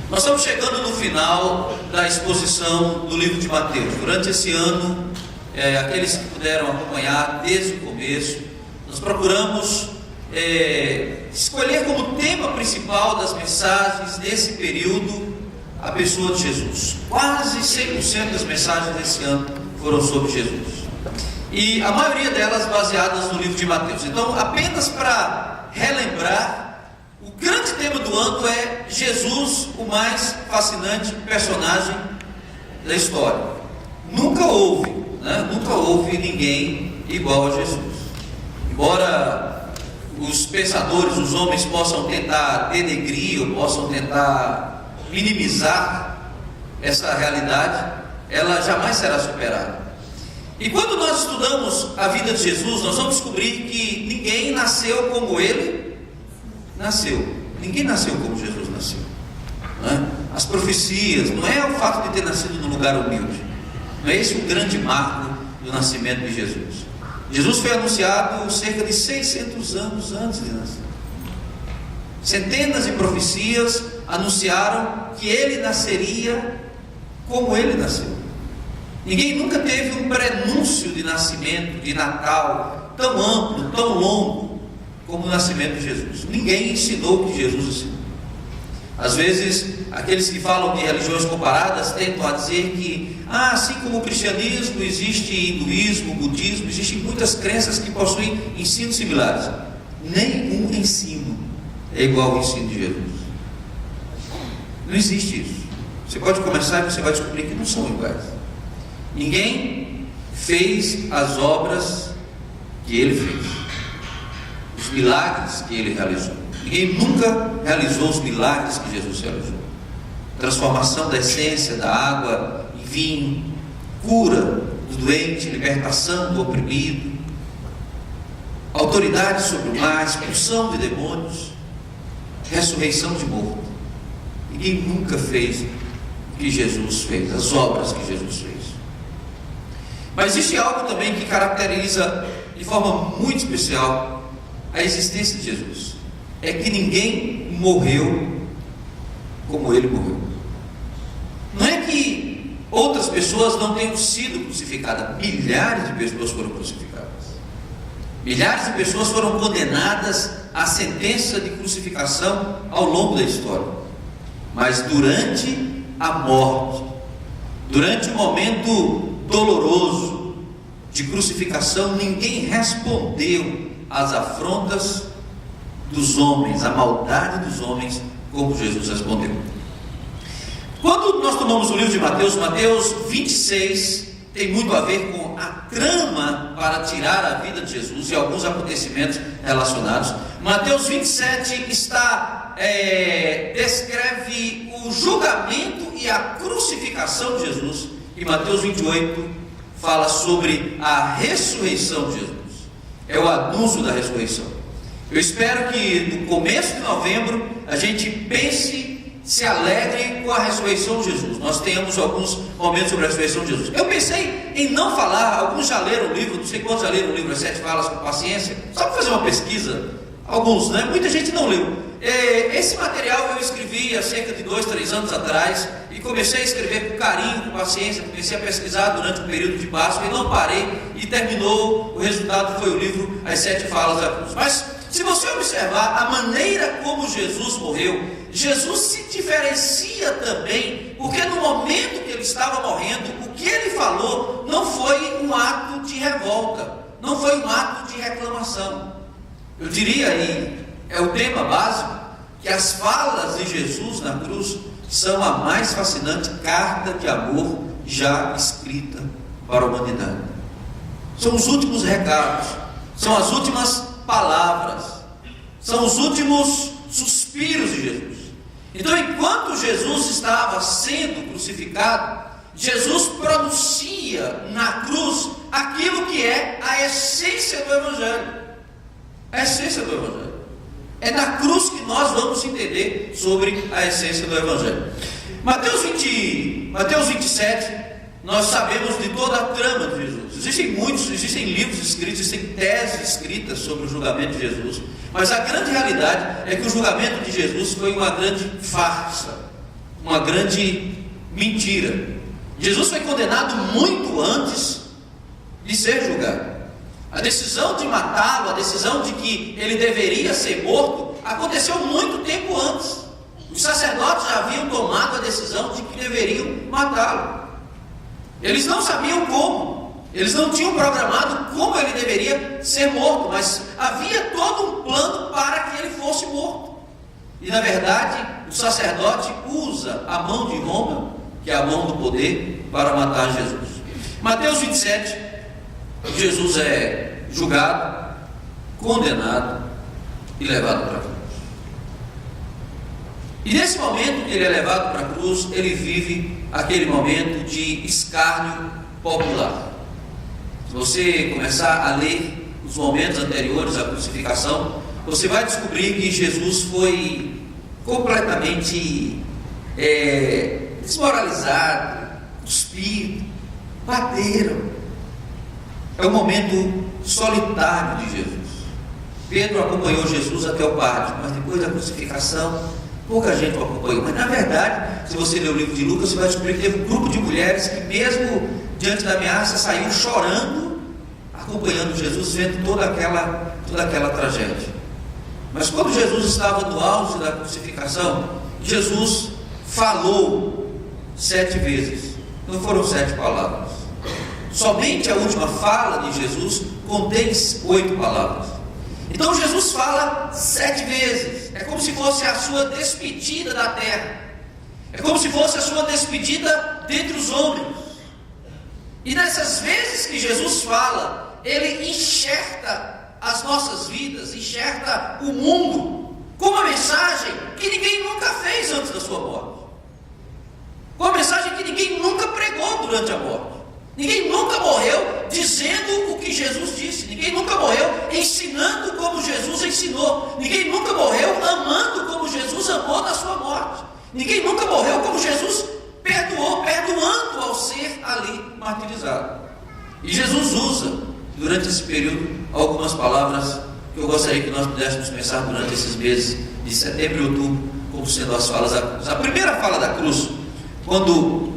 Nós estamos chegando no final da exposição do livro de Mateus. Durante esse ano, aqueles que puderam acompanhar desde o começo, nós procuramos escolher como tema principal das mensagens desse período a pessoa de Jesus. Quase 100% das mensagens desse ano foram sobre Jesus, e a maioria delas baseadas no livro de Mateus. Então, apenas para relembrar, o grande tema do ano é Jesus, o mais fascinante personagem da história. Nunca houve ninguém igual a Jesus. Embora os pensadores, os homens possam tentar denegrir ou possam tentar minimizar essa realidade, ela jamais será superada. E quando nós estudamos a vida de Jesus, nós vamos descobrir que ninguém nasceu como ele nasceu. Ninguém nasceu como Jesus nasceu, não é? As profecias, não é o fato de ter nascido num lugar humilde, não é esse o grande marco do nascimento de Jesus. Jesus foi anunciado cerca de 600 anos antes de nascer. Centenas de profecias anunciaram que ele nasceria como ele nasceu. Ninguém nunca teve um prenúncio de nascimento, de Natal, tão amplo, tão longo como o nascimento de Jesus. Ninguém ensinou o que Jesus ensinou. Às vezes, aqueles que falam de religiões comparadas tentam a dizer que, assim como o cristianismo, existe hinduísmo, budismo, existem muitas crenças que possuem ensinos similares. Nenhum ensino é igual ao ensino de Jesus. Não existe isso. Você pode começar e você vai descobrir que não são iguais. Ninguém fez as obras que ele fez, os milagres que ele realizou. Ninguém nunca realizou os milagres que Jesus realizou. Transformação da essência da água em vinho, cura do doente, libertação do oprimido, autoridade sobre o mar, expulsão de demônios, ressurreição de morto. Ninguém nunca fez o que Jesus fez, as obras que Jesus fez. Mas existe algo também que caracteriza de forma muito especial a existência de Jesus. É que ninguém morreu como ele morreu. Não é que outras pessoas não tenham sido crucificadas. Milhares de pessoas foram crucificadas. Milhares de pessoas foram condenadas à sentença de crucificação ao longo da história. Mas durante a morte, durante o momento doloroso de crucificação, ninguém respondeu às afrontas dos homens, à maldade dos homens, como Jesus respondeu. Quando nós tomamos o livro de Mateus, Mateus 26 tem muito a ver com a trama para tirar a vida de Jesus e alguns acontecimentos relacionados. Mateus 27 descreve o julgamento e a crucificação de Jesus, e Mateus 28 fala sobre a ressurreição de Jesus. É o anúncio da ressurreição. Eu espero que no começo de novembro a gente pense, se alegre com a ressurreição de Jesus. Nós tenhamos alguns momentos sobre a ressurreição de Jesus. Eu pensei em não falar, alguns já leram o livro, não sei quantos já leram o livro As 7 Falas com Paciência, só para fazer uma pesquisa. Alguns, né? Muita gente não leu. Esse material eu escrevi há cerca de 2, 3 anos atrás, e comecei a escrever com carinho, com paciência. Comecei a pesquisar durante o período de Páscoa e não parei, e terminou, o resultado foi o livro As 7 Falas da Cruz. Mas se você observar a maneira como Jesus morreu, Jesus se diferencia também, porque no momento que ele estava morrendo, o que ele falou não foi um ato de revolta, não foi um ato de reclamação. Eu diria aí, é o tema básico, que as falas de Jesus na cruz são a mais fascinante carta de amor já escrita para a humanidade. São os últimos recados, são as últimas palavras, são os últimos suspiros de Jesus. Então, enquanto Jesus estava sendo crucificado, Jesus pronuncia na cruz aquilo que é a essência do Evangelho. A essência do Evangelho. É na cruz que nós vamos entender sobre a essência do Evangelho. Mateus 27, nós sabemos de toda a trama de Jesus. Existem livros escritos, existem teses escritas sobre o julgamento de Jesus. Mas a grande realidade é que o julgamento de Jesus foi uma grande farsa. uma grande mentira. Jesus foi condenado muito antes de ser julgado. A decisão de matá-lo, a decisão de que ele deveria ser morto, aconteceu muito tempo antes. Os sacerdotes já haviam tomado a decisão de que deveriam matá-lo. Eles não sabiam como, eles não tinham programado como ele deveria ser morto, mas havia todo um plano para que ele fosse morto. E na verdade, o sacerdote usa a mão de Roma, que é a mão do poder, para matar Jesus. Mateus 27, Jesus é julgado, condenado e levado para a cruz. E nesse momento que ele é levado para a cruz, ele vive aquele momento de escárnio popular. Se você começar a ler os momentos anteriores à crucificação, você vai descobrir que Jesus foi completamente desmoralizado, cuspido, bateram. É um momento solitário de Jesus. Pedro acompanhou Jesus até o pátio, mas depois da crucificação pouca gente o acompanhou. Mas na verdade, se você ler o livro de Lucas, você vai descobrir que teve um grupo de mulheres que mesmo diante da ameaça saiu chorando, acompanhando Jesus, vendo toda aquela tragédia. Mas quando Jesus estava no auge da crucificação, Jesus falou 7 vezes. Não foram 7 palavras. Somente a última fala de Jesus contém 8 palavras. Então Jesus fala 7 vezes. É como se fosse a sua despedida da terra. É como se fosse a sua despedida dentre os homens. E nessas vezes que Jesus fala, ele enxerta as nossas vidas, enxerta o mundo com uma mensagem que ninguém nunca fez antes da sua morte, com uma mensagem que ninguém nunca pregou durante a morte. Ninguém nunca morreu dizendo o que Jesus disse. Ninguém nunca morreu ensinando como Jesus ensinou. Ninguém nunca morreu amando como Jesus amou na sua morte. Ninguém nunca morreu como Jesus perdoou, perdoando ao ser ali martirizado. E Jesus usa, durante esse período, algumas palavras que eu gostaria que nós pudéssemos pensar durante esses meses de setembro e outubro, como sendo as falas da cruz. A primeira fala da cruz, quando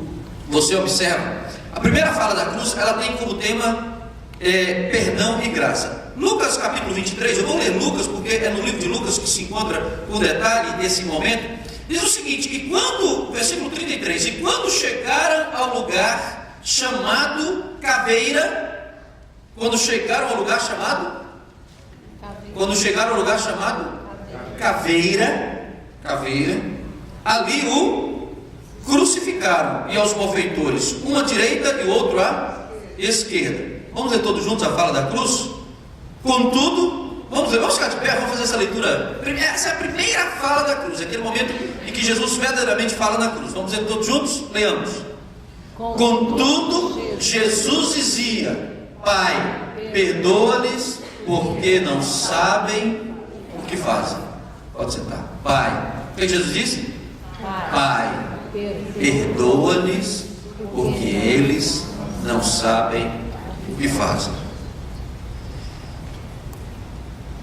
você observa, a primeira fala da cruz, ela tem como tema perdão e graça. Lucas capítulo 23, eu vou ler Lucas, porque é no livro de Lucas que se encontra com detalhe desse momento. Diz o seguinte: e quando, versículo 33, e quando chegaram ao lugar chamado Caveira, quando chegaram ao lugar chamado Caveira, ali o crucificaram, e aos malfeitores, um à direita e o outro à esquerda. Vamos ler todos juntos a fala da cruz? Contudo, vamos ficar de pé, vamos fazer essa leitura. Essa é a primeira fala da cruz, aquele momento em que Jesus verdadeiramente fala na cruz. Vamos ler todos juntos? Leamos. Contudo, Jesus dizia: Pai, perdoa-lhes, porque não sabem o que fazem. Pode sentar. Pai, o que Jesus disse? Pai, perdoa-lhes, porque eles não sabem o que fazem.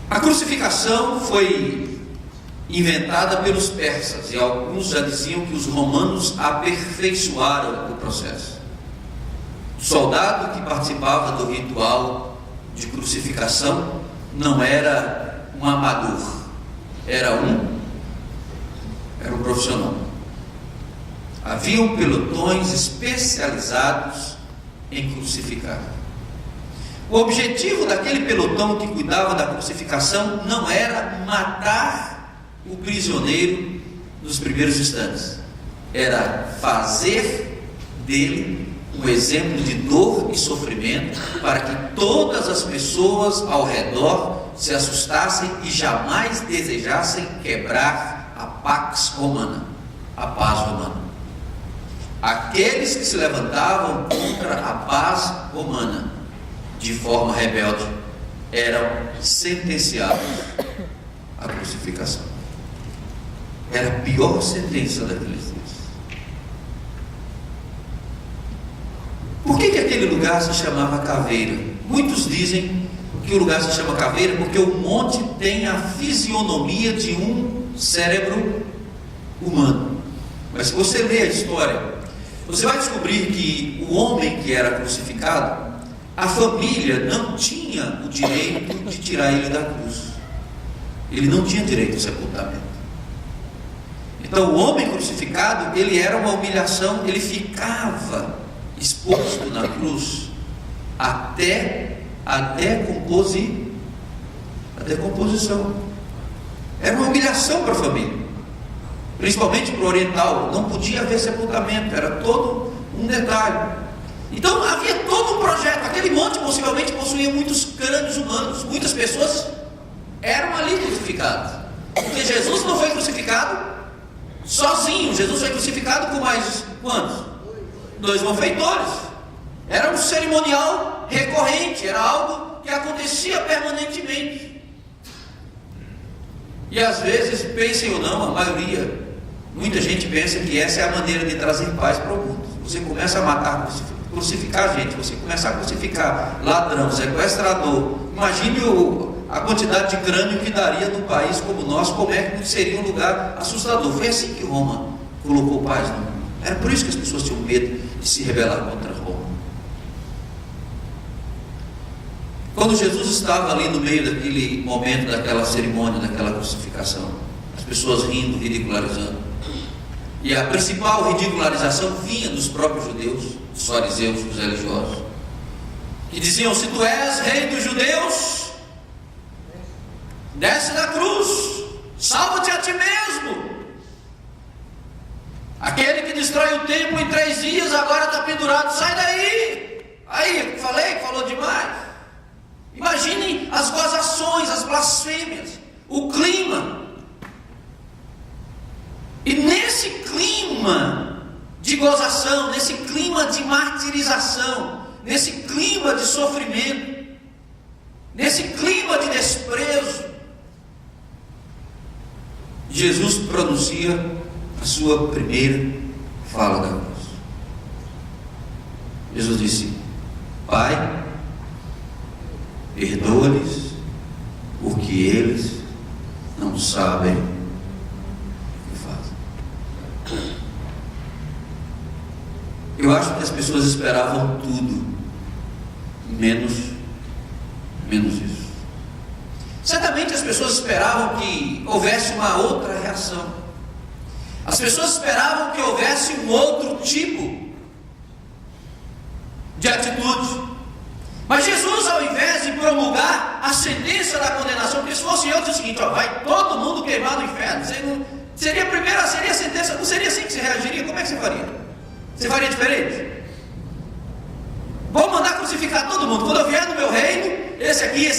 A crucificação foi inventada pelos persas, e alguns já diziam que os romanos aperfeiçoaram o processo. O soldado que participava do ritual de crucificação não era um amador, era um profissional. Haviam pelotões especializados em crucificar. O objetivo daquele pelotão que cuidava da crucificação não era matar o prisioneiro nos primeiros instantes, era fazer dele um exemplo de dor e sofrimento, para que todas as pessoas ao redor se assustassem e jamais desejassem quebrar a pax romana, a paz romana. Aqueles que se levantavam contra a paz romana de forma rebelde eram sentenciados à crucificação. Era a pior sentença daqueles dias. Por que aquele lugar se chamava Caveira? Muitos dizem que o lugar se chama Caveira porque o monte tem a fisionomia de um cérebro humano. Mas se você ler a história, você vai descobrir que o homem que era crucificado, a família não tinha o direito de tirar ele da cruz. Ele não tinha direito ao sepultamento. Então o homem crucificado, ele era uma humilhação, ele ficava exposto na cruz até composição. Era uma humilhação para a família, principalmente para o oriental. Não podia haver sepultamento, era todo um detalhe. Então havia todo um projeto. Aquele monte possivelmente possuía muitos crânios humanos. Muitas pessoas eram ali crucificadas, porque Jesus não foi crucificado sozinho. Jesus foi crucificado com mais quantos? 2 malfeitores. Era um cerimonial recorrente, era algo que acontecia permanentemente. E às vezes, pensem ou não, a maioria, muita gente pensa que essa é a maneira de trazer paz para o mundo. Você começa a matar, crucificar gente, você começa a crucificar ladrão, sequestrador. Imagine a quantidade de crânio que daria num país como o nosso, como é que seria um lugar assustador. Foi assim que Roma colocou paz no mundo. Era por isso que as pessoas tinham medo de se rebelar contra Roma. Quando Jesus estava ali no meio daquele momento, daquela cerimônia, daquela crucificação, as pessoas rindo, ridicularizando, e a principal ridicularização vinha dos próprios judeus, dos fariseus, dos religiosos, que diziam: se tu és rei dos judeus, desce da cruz, salva-te a ti mesmo. Aquele que destrói o templo em 3 dias agora está pendurado, sai daí. Aí, falei que falou demais. Imaginem as gozações, as blasfêmias, o clima. E nesse clima de gozação, nesse clima de martirização, nesse clima de sofrimento, nesse clima de desprezo, Jesus pronuncia a sua primeira fala da cruz. Jesus disse: Pai, perdoa-lhes, porque eles não sabem o que fazem. Eu acho que as pessoas esperavam tudo, menos isso. Certamente as pessoas esperavam que houvesse uma outra reação. As pessoas esperavam que houvesse um outro tipo de atitude. Mas Jesus, ao invés de promulgar a sentença da condenação, porque se fosse eu, dizia o seguinte: ó, vai todo mundo queimar no inferno. Seria a sentença, não seria assim que você reagiria? Como é que você faria? Você faria diferente? Vou mandar crucificar todo mundo. Quando eu vier no meu reino, esse aqui,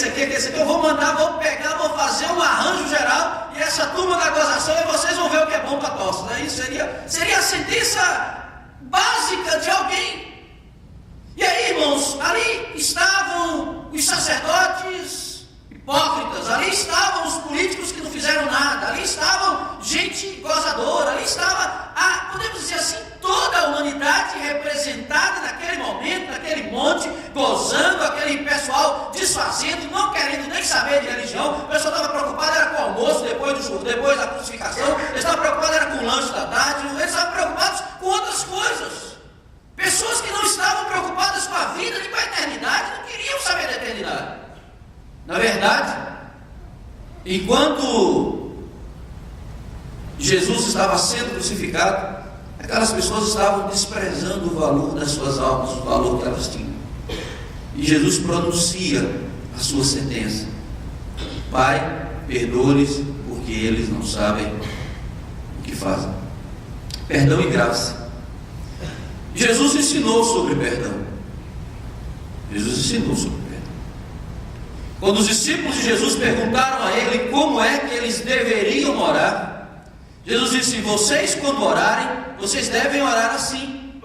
eu vou mandar, vou pegar, vou fazer um arranjo geral, e essa turma da gozação, e vocês vão ver o que é bom para tosse. Né? Isso seria a sentença básica de alguém. E aí, irmãos, ali estavam os sacerdotes hipócritas, ali estavam os políticos que não fizeram nada, ali estavam gente gozadora, ali estava, podemos dizer assim, toda a humanidade representada naquele momento, naquele monte, gozando, aquele pessoal desfazendo, não querendo nem saber de religião. O pessoal estava preocupado era com o almoço, depois da crucificação, eles estavam preocupados era com o lanche da tarde, eles estavam preocupados com outras coisas. Pessoas que não estavam preocupadas com a vida nem com a eternidade, não queriam saber da eternidade. Na verdade, enquanto Jesus estava sendo crucificado, aquelas pessoas estavam desprezando o valor das suas almas, o valor que elas tinham. E Jesus pronuncia a sua sentença: Pai, perdoa-lhes, porque eles não sabem o que fazem. Perdão e graça. Jesus ensinou sobre perdão. Quando os discípulos de Jesus perguntaram a ele como é que eles deveriam orar, Jesus disse: vocês quando orarem, vocês devem orar assim: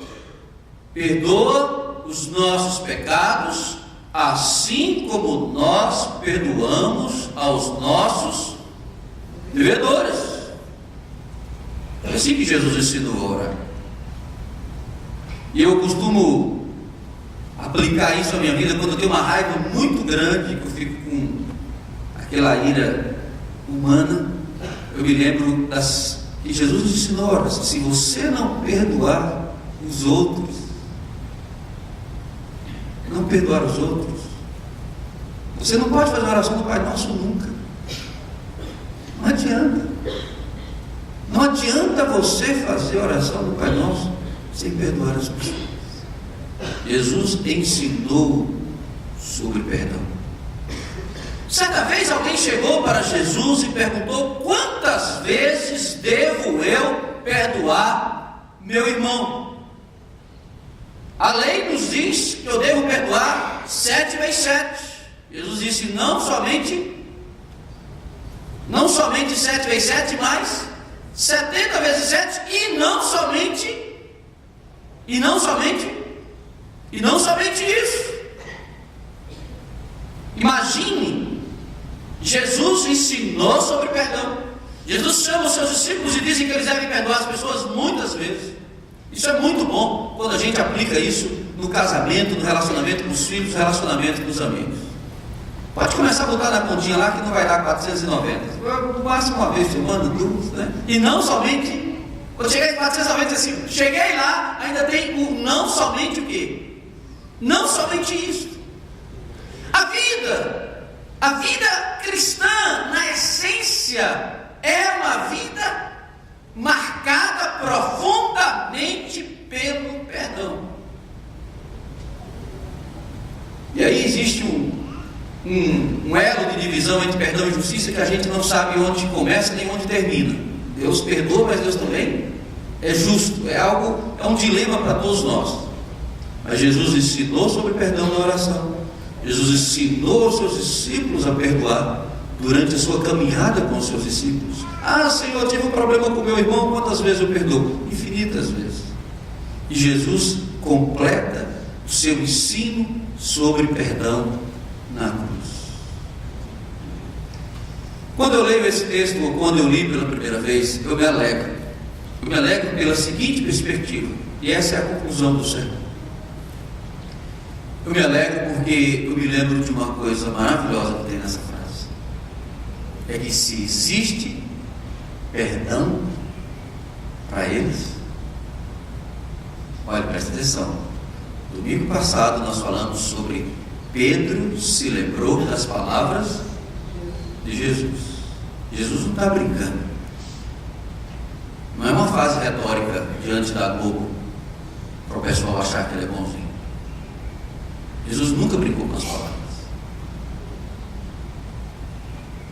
perdoa os nossos pecados, assim como nós perdoamos aos nossos devedores. É assim que Jesus ensinou a orar. E eu costumo aplicar isso à minha vida quando eu tenho uma raiva muito grande, que eu fico com aquela ira humana. Eu me lembro das E Jesus nos ensinou a oração. Se você não perdoar os outros, você não pode fazer a oração do Pai Nosso nunca. Não adianta. Não adianta você fazer a oração do Pai Nosso sem perdoar as pessoas. Jesus ensinou sobre perdão. Certa vez alguém chegou para Jesus e perguntou: quantas vezes devo eu perdoar meu irmão? A lei nos diz que eu devo perdoar 7 vezes 7. Jesus disse: não somente 7 vezes 7, mas 70 vezes 7, e não somente isso. Imagine, Jesus ensinou sobre perdão. Jesus chama os seus discípulos e dizem que eles devem perdoar as pessoas muitas vezes. Isso é muito bom quando a gente aplica isso no casamento, no relacionamento com os filhos, no relacionamento com os amigos. Pode começar a botar na continha lá que não vai dar 490. No máximo uma vez por semana, 2, né? E não somente, quando chegar em 490, assim, cheguei lá, ainda tem o não somente o quê? Não somente isso. A vida cristã, na essência, é uma vida marcada profundamente pelo perdão. E aí existe um elo de divisão entre perdão e justiça que a gente não sabe onde começa nem onde termina. Deus perdoa, mas Deus também é justo. É um dilema para todos nós. Mas Jesus ensinou sobre perdão na oração. Jesus ensinou aos seus discípulos a perdoar durante a sua caminhada com os seus discípulos. Ah, Senhor, eu tive um problema com meu irmão, quantas vezes eu perdoo? Infinitas vezes. E Jesus completa o seu ensino sobre perdão na cruz. Quando eu leio esse texto, ou quando eu li pela primeira vez, eu me alegro. Eu me alegro pela seguinte perspectiva, e essa é a conclusão do sermão. Eu me alegro porque eu me lembro de uma coisa maravilhosa que tem nessa frase. É que se existe perdão para eles, olha, presta atenção. Domingo passado nós falamos sobre Pedro se lembrou das palavras de Jesus. Jesus não está brincando. Não é uma frase retórica diante da Globo para o pessoal achar que ele é bonzinho. Jesus nunca brincou com as palavras.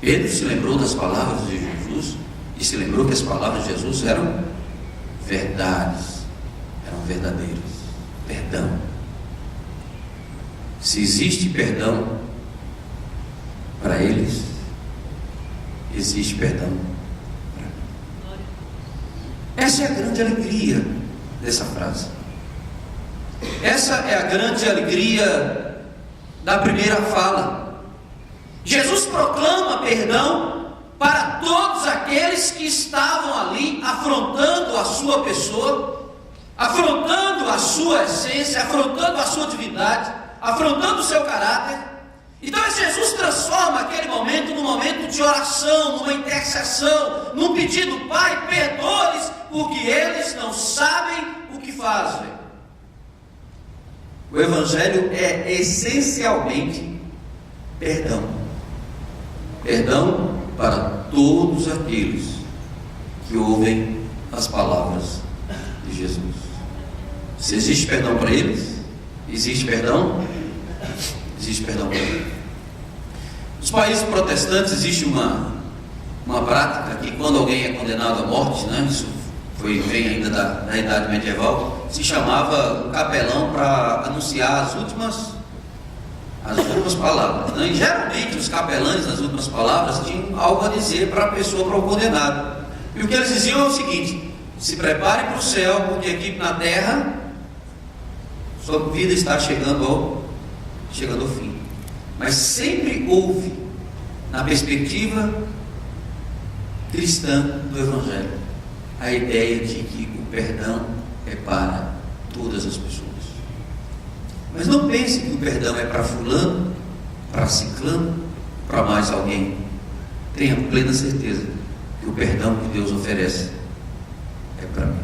Pedro se lembrou das palavras de Jesus e se lembrou que as palavras de Jesus eram verdades, eram verdadeiras. Perdão. Se existe perdão para eles, existe perdão para mim. Essa é a grande alegria dessa frase. Essa é a grande alegria da primeira fala. Jesus proclama perdão para todos aqueles que estavam ali afrontando a sua pessoa, afrontando a sua essência, afrontando a sua divindade, afrontando o seu caráter. Então Jesus transforma aquele momento num momento de oração, numa intercessão, num pedido: Pai, perdoa-lhes, porque eles não sabem o que fazem. O Evangelho é essencialmente perdão. Perdão para todos aqueles que ouvem as palavras de Jesus. Se existe perdão para eles, existe perdão? Existe perdão para eles. Nos países protestantes existe uma prática que quando alguém é condenado à morte, né, isso vem ainda da idade medieval, se chamava um capelão para anunciar as últimas palavras, né? E geralmente os capelães nas últimas palavras tinham algo a dizer para a pessoa, para o condenado. E o que eles diziam é o seguinte: se prepare para o céu, porque aqui na terra sua vida está chegando ao fim. Mas sempre houve, na perspectiva cristã do Evangelho, a ideia de que o perdão é para todas as pessoas. Mas não pense que o perdão é para fulano, para ciclano, para mais alguém. Tenha plena certeza que o perdão que Deus oferece é para mim.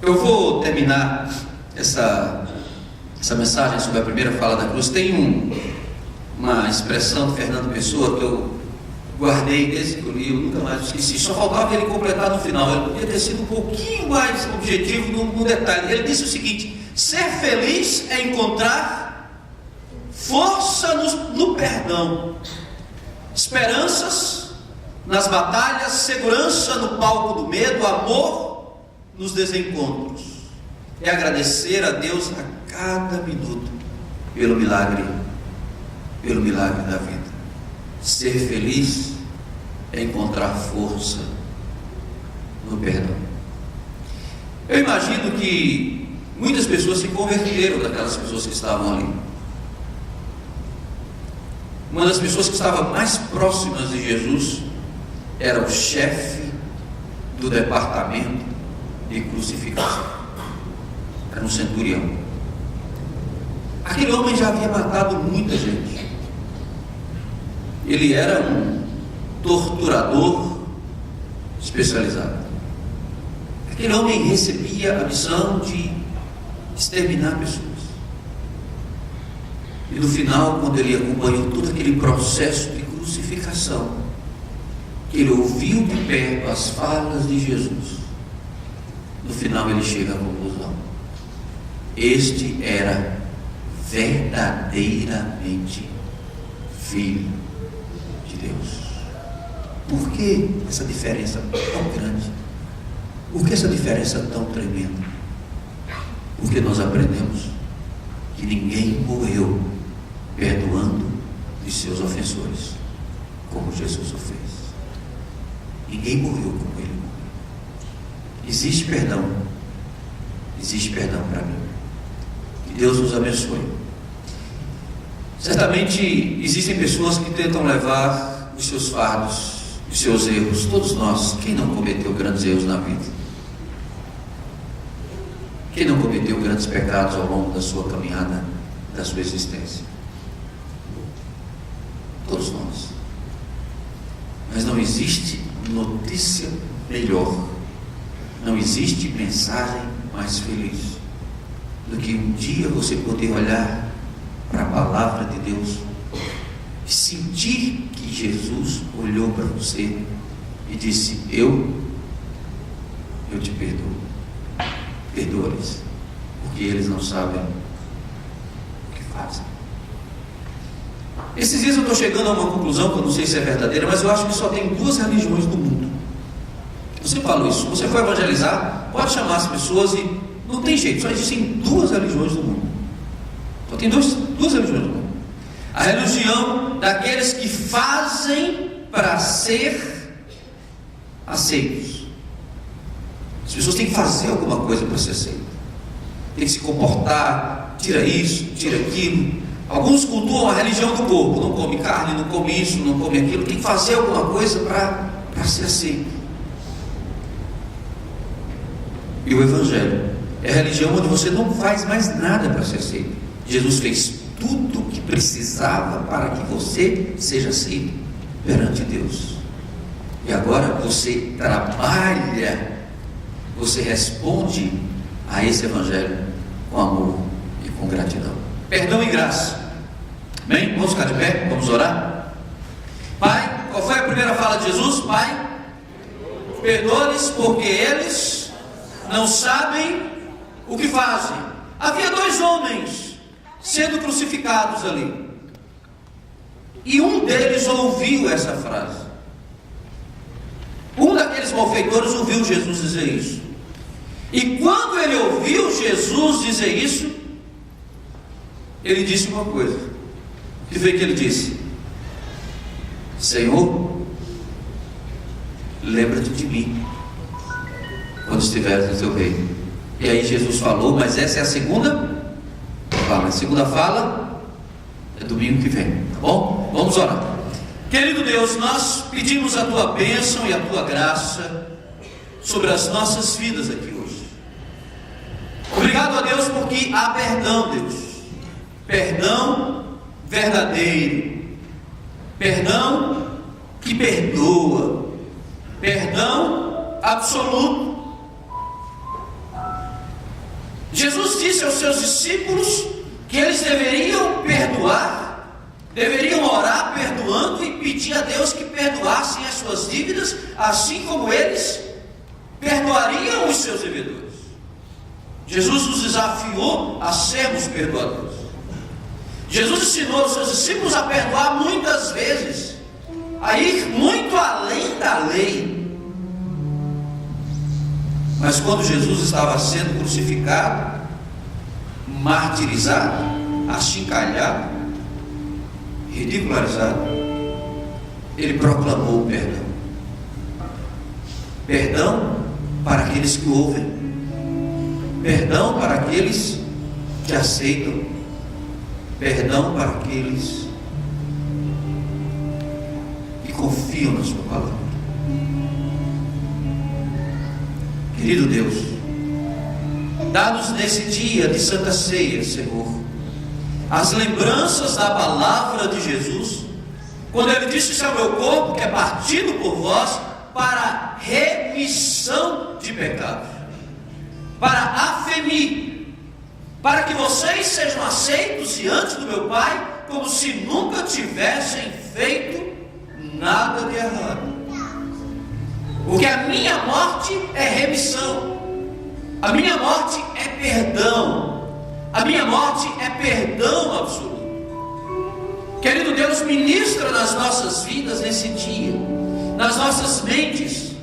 Eu vou terminar essa mensagem sobre a primeira fala da cruz. Tem uma expressão de Fernando Pessoa que eu guardei desde que eu li, eu nunca mais esqueci. Só faltava ele completar no final. Ele podia ter sido um pouquinho mais objetivo no detalhe. Ele disse o seguinte: ser feliz é encontrar força no perdão, esperanças nas batalhas, segurança no palco do medo, amor nos desencontros. É agradecer a Deus a cada minuto pelo milagre da vida. Ser feliz é encontrar força no perdão. Eu imagino que muitas pessoas se converteram daquelas pessoas que estavam ali. Uma das pessoas que estava mais próximas de Jesus era o chefe do departamento de crucificação. Era um centurião. Aquele homem já havia matado muita gente. Ele era um torturador especializado. Aquele homem recebia a missão de exterminar pessoas. E no final, quando ele acompanhou todo aquele processo de crucificação, que ele ouviu de perto as falas de Jesus, no final ele chega à conclusão: este era verdadeiramente Filho de Deus. Por que essa diferença tão grande? Por que essa diferença tão tremenda? Porque nós aprendemos que ninguém morreu perdoando de seus ofensores como Jesus o fez. Ninguém morreu como ele morreu. Existe perdão para mim. Que Deus nos abençoe. Certamente existem pessoas que tentam levar os seus fardos, os seus erros. Todos nós, quem não cometeu grandes erros na vida? Quem não cometeu grandes pecados ao longo da sua caminhada, da sua existência? Todos nós. Mas não existe notícia melhor, não existe mensagem mais feliz do que um dia você poder olhar para a palavra de Deus e sentir que Jesus olhou para você e disse: eu te perdoo. Perdoa-lhes, porque eles não sabem o que fazem. Esses dias eu estou chegando a uma conclusão que eu não sei se é verdadeira, mas eu acho que só tem duas religiões no mundo. Você falou isso, você for evangelizar, pode chamar as pessoas e não tem jeito, só existem duas religiões no mundo. Só tem duas religiões no mundo. A religião daqueles que fazem para ser aceitos. As pessoas têm que fazer alguma coisa para ser aceito. Tem que se comportar, tira isso, tira aquilo. Alguns cultuam a religião do corpo, não come carne, não come isso, não come aquilo. Tem que fazer alguma coisa para ser aceito. E o Evangelho é a religião onde você não faz mais nada para ser aceito. Jesus fez tudo o que precisava para que você seja aceito perante Deus. E agora você trabalha, você responde a esse Evangelho com amor e com gratidão. Perdão e graça. Amém? Vamos ficar de pé, vamos orar. Pai, qual foi a primeira fala de Jesus? Pai, perdoa-lhes porque eles não sabem o que fazem. Havia dois homens sendo crucificados ali, e um deles ouviu essa frase. Um daqueles malfeitores ouviu Jesus dizer isso. E quando ele ouviu Jesus dizer isso, ele disse uma coisa. O que foi que ele disse? Senhor, lembra-te de mim quando estiveres no teu reino. E aí Jesus falou, mas essa é a segunda fala. A segunda fala é domingo que vem, tá bom? Vamos orar. Querido Deus, nós pedimos a tua bênção e a tua graça sobre as nossas vidas aqui hoje. Obrigado a Deus porque há perdão, Deus. Perdão verdadeiro. Perdão que perdoa. Perdão absoluto. Jesus disse aos seus discípulos que eles deveriam perdoar, deveriam orar perdoando e pedir a Deus que perdoassem as suas dívidas, assim como eles perdoariam os seus devedores. Jesus nos desafiou a sermos perdoadores. Jesus ensinou aos seus discípulos a perdoar muitas vezes, a ir muito além da lei. Mas quando Jesus estava sendo crucificado, martirizado, achincalhado, ridicularizado, ele proclamou o perdão. Perdão para aqueles que ouvem, perdão para aqueles que aceitam, perdão para aqueles que confiam na sua palavra. Querido Deus, dá-nos nesse dia de Santa Ceia, Senhor, as lembranças da palavra de Jesus, quando Ele disse: "Isso é o meu corpo que é partido por vós para remissão de pecados, para afemir, para que vocês sejam aceitos diante do meu Pai, como se nunca tivessem feito nada de errado." Porque a minha morte é remissão, a minha morte é perdão, a minha morte é perdão absoluto. Querido Deus, ministra nas nossas vidas nesse dia, nas nossas mentes.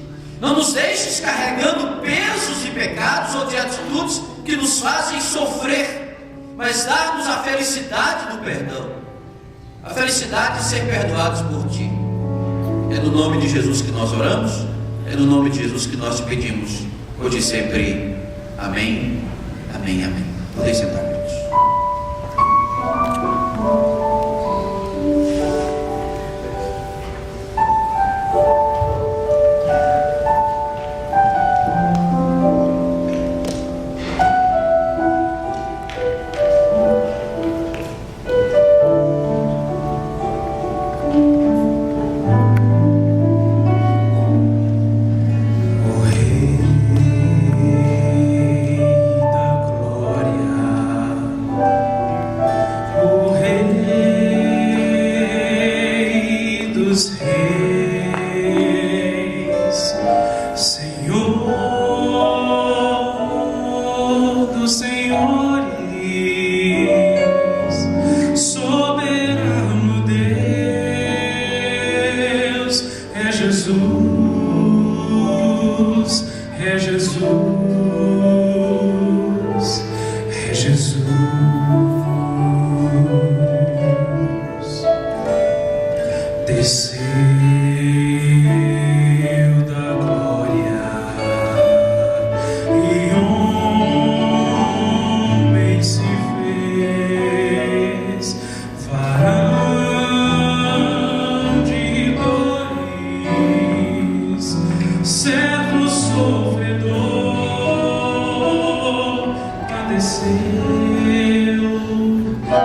Não nos deixes carregando pesos de pecados ou de atitudes que nos fazem sofrer, mas dá-nos a felicidade do perdão, a felicidade de ser perdoados por Ti. É no nome de Jesus que nós oramos, é no nome de Jesus que nós te pedimos, hoje e sempre. Amém, amém, amém. Podem sentar, queridos.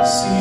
Sim.